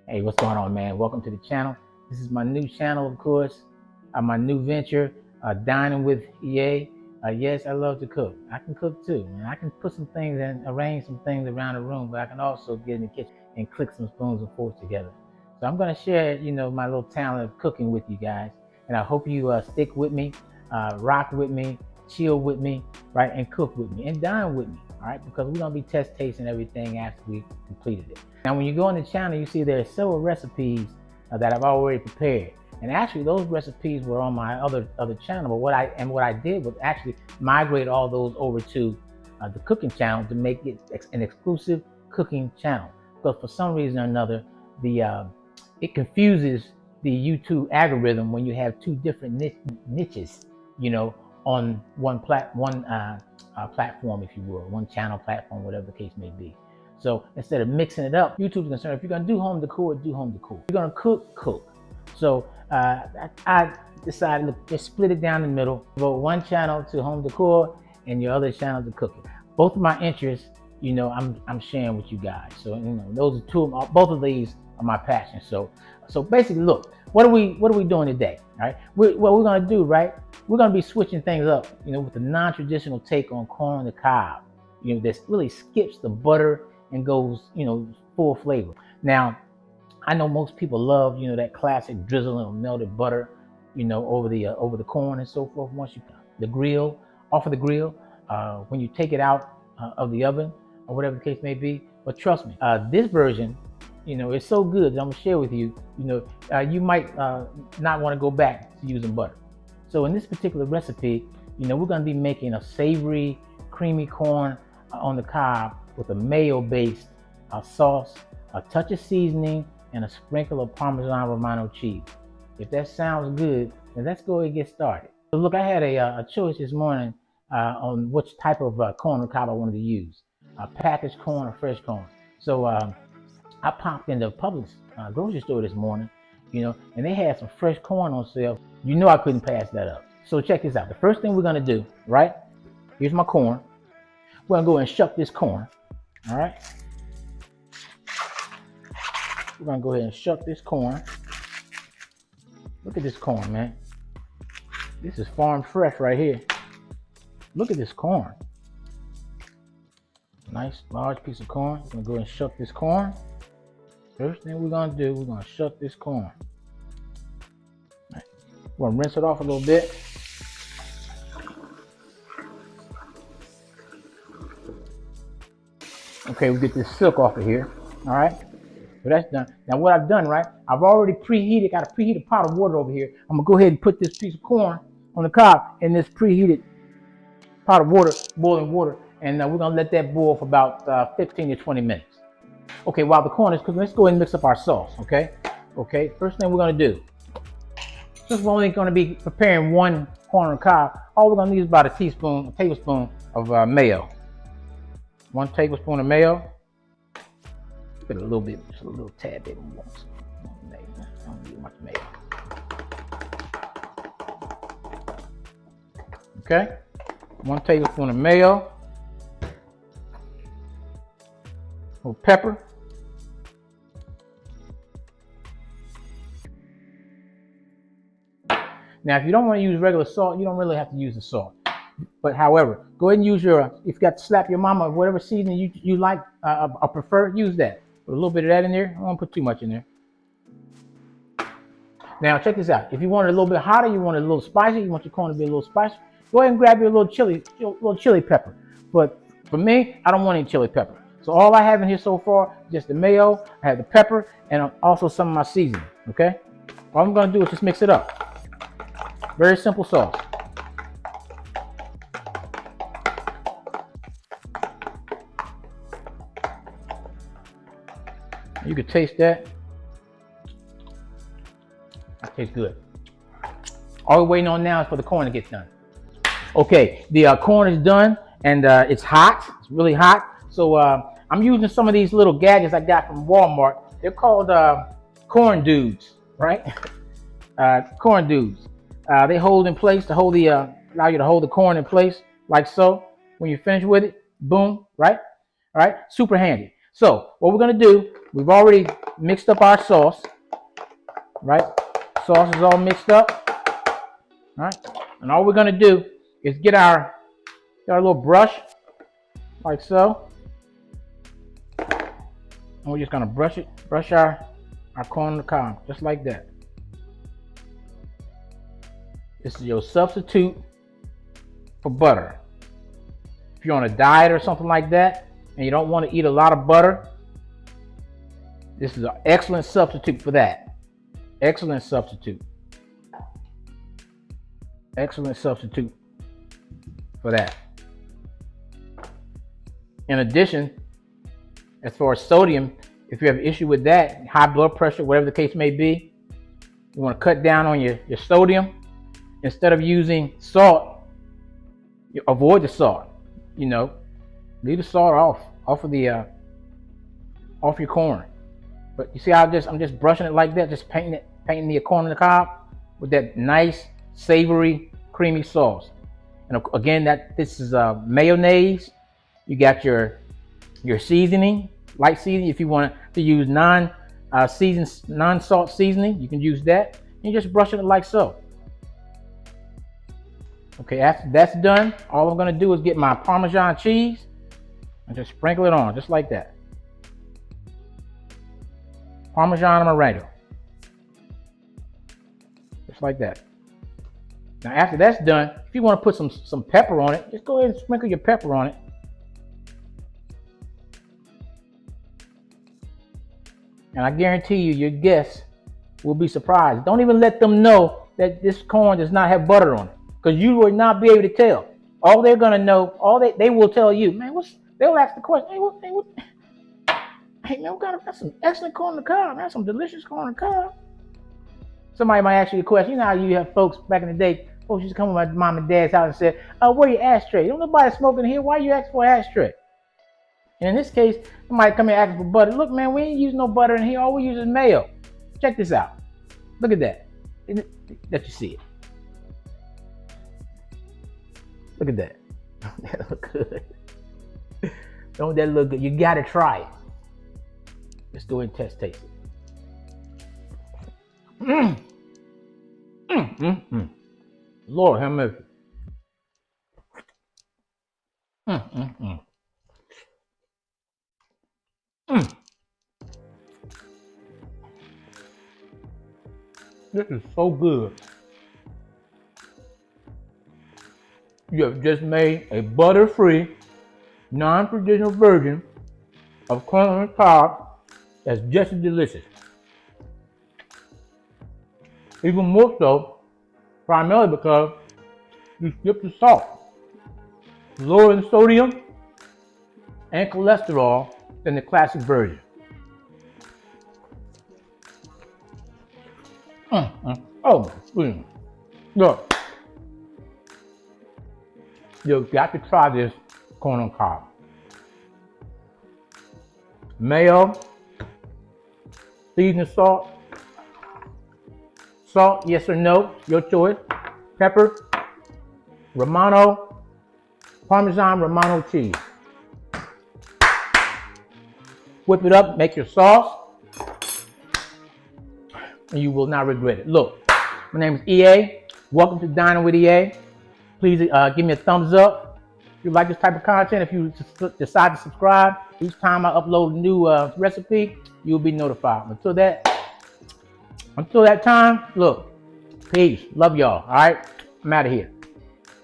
Hey, what's going on, man? Welcome to the channel. This is my new channel, of course, my new venture, Dining with EA. Yes, I love to cook. I can cook too, man. I can put some things and arrange some things around the room, but I can also get in the kitchen and click some spoons and forks together. So I'm going to share, my little talent of cooking with you guys, and I hope you stick with me, rock with me, chill with me, right, and cook with me, and dine with me, all right, because we're going to be test tasting everything after we completed it. Now, when you go on the channel, you see there are several recipes that I've already prepared. And actually, those recipes were on my other channel. But what I did was actually migrate all those over to the cooking channel to make it an exclusive cooking channel. Because for some reason or another, it confuses the YouTube algorithm when you have two different niches, on one platform, if you will, one channel platform, whatever the case may be. So instead of mixing it up, YouTube's concerned, if you're gonna do home decor, do home decor. If you're gonna cook, cook. So I decided to just split it down the middle, devote one channel to home decor and your other channel to cooking. Both of my interests, I'm sharing with you guys. So those are both of these are my passions. So basically, look, what are we doing today? All right, what we're gonna do, right? We're gonna be switching things up, with the non-traditional take on corn on the cob. That really skips the butter and goes, full flavor. Now, I know most people love, that classic drizzling of melted butter, over the corn and so forth. Once you off of the grill, when you take it out of the oven or whatever the case may be. But trust me, this version, it's so good that I'm gonna share with you. You might not want to go back to using butter. So in this particular recipe, we're gonna be making a savory, creamy corn on the cob with a mayo-based sauce, a touch of seasoning, and a sprinkle of Parmesan and Romano cheese. If that sounds good, then let's go ahead and get started. So look, I had a choice this morning on which type of corn on the cob I wanted to use, packaged corn or fresh corn. So I popped into Publix grocery store this morning, and they had some fresh corn on sale. I couldn't pass that up. So check this out. The first thing we're gonna do, right? Here's my corn. We're gonna go and shuck this corn. All right. We're gonna go ahead and shuck this corn. Look at this corn, man. This is farm fresh right here. Look at this corn. Nice large piece of corn. We're gonna go ahead and shuck this corn. First thing we're gonna do, we're gonna shuck this corn. Right. We're gonna rinse it off a little bit. Okay, we get this silk off of here. All right. So that's done. Now what I've done, right? I've already got a preheated pot of water over here. I'm gonna go ahead and put this piece of corn on the cob in this preheated pot of water, boiling water, and we're gonna let that boil for about 15 to 20 minutes. Okay, while the corn is cooking, let's go ahead and mix up our sauce, okay? Okay, first thing we're gonna do, since we're only gonna be preparing one corn on the cob, all we're gonna need is about a tablespoon of mayo. 1 tablespoon of mayo. Put a little bit, just a little tad bit more. I don't need much mayo. Okay, 1 tablespoon of mayo. A little pepper. Now, if you don't want to use regular salt, you don't really have to use the salt. But however, go ahead and use if you got to slap your mama, whatever seasoning you like or prefer, use that. Put a little bit of that in there. I don't want to put too much in there. Now check this out. If you want it a little bit hotter, you want it a little spicy, you want your corn to be a little spicy, go ahead and grab your little chili pepper. But for me, I don't want any chili pepper. So all I have in here so far, just the mayo, I have the pepper, and also some of my seasoning, okay? All I'm gonna do is just mix it up. Very simple sauce. You can taste that. That tastes good. All we're waiting on now is for the corn to get done. Okay, the corn is done, and it's hot. It's really hot. So I'm using some of these little gadgets I got from Walmart. They're called corn dudes, right? Corn dudes. They hold in place to hold allow you to hold the corn in place like so. When you finish with it, boom, right? All right, super handy. So what we're gonna do, we've already mixed up our sauce, right? Sauce is all mixed up, all right? And all we're gonna do is get our little brush, like so. And we're just gonna brush our corn on the cob, just like that. This is your substitute for butter. If you're on a diet or something like that, and you don't want to eat a lot of butter, this is an excellent substitute for that. Excellent substitute. Excellent substitute for that. In addition, as far as sodium, if you have an issue with that, high blood pressure, whatever the case may be, you want to cut down on your sodium. Instead of using salt, you avoid the salt. You know, leave the salt off of your corn. But you see how I'm just brushing it like that, just painting the corn on the cob with that nice, savory, creamy sauce. And again, this is mayonnaise. You got your seasoning, light seasoning. If you want to use non-salt seasoning, you can use that. And you just brush it like so. Okay, after that's done, all I'm gonna do is get my Parmesan cheese and just sprinkle it on, just like that. Parmesan and Romano. Just like that. Now after that's done, if you want to put some pepper on it, just go ahead and sprinkle your pepper on it. And I guarantee you, your guests will be surprised. Don't even let them know that this corn does not have butter on it, because you will not be able to tell. All they're gonna know, they will tell you, man. They'll ask the question, hey man, that's some excellent corn on the cob. That's some delicious corn on the cob. Somebody might ask you a question. You know how you have folks back in the day, folks used to come to my mom and dad's house and say, where your ashtray? Don't nobody smoking here. Why you asking for an ashtray? And in this case, somebody come here asking for butter. Look, man, we ain't using no butter in here. All we use is mayo. Check this out. Look at that. Let you see it. Look at that. That look good. Don't that look good? You gotta try it. Let's go ahead and taste it. Lord have mercy. This is so good. You have just made a butter-free, non-traditional version of corn on the cob that's just as delicious. Even more so, primarily because you skip the salt. Lower in sodium and cholesterol than the classic version. Oh my goodness. Look. You've got to try this corn on cob. Mayo, seasoning salt. Salt, yes or no, your choice. Pepper, Romano, Parmesan Romano cheese. Whip it up, make your sauce, and you will not regret it. Look, my name is EA. Welcome to Dining with EA. Please give me a thumbs up if you like this type of content. If you decide to subscribe, each time I upload a new recipe, you'll be notified. Until that time, look, peace. Love y'all. All right, I'm out of here.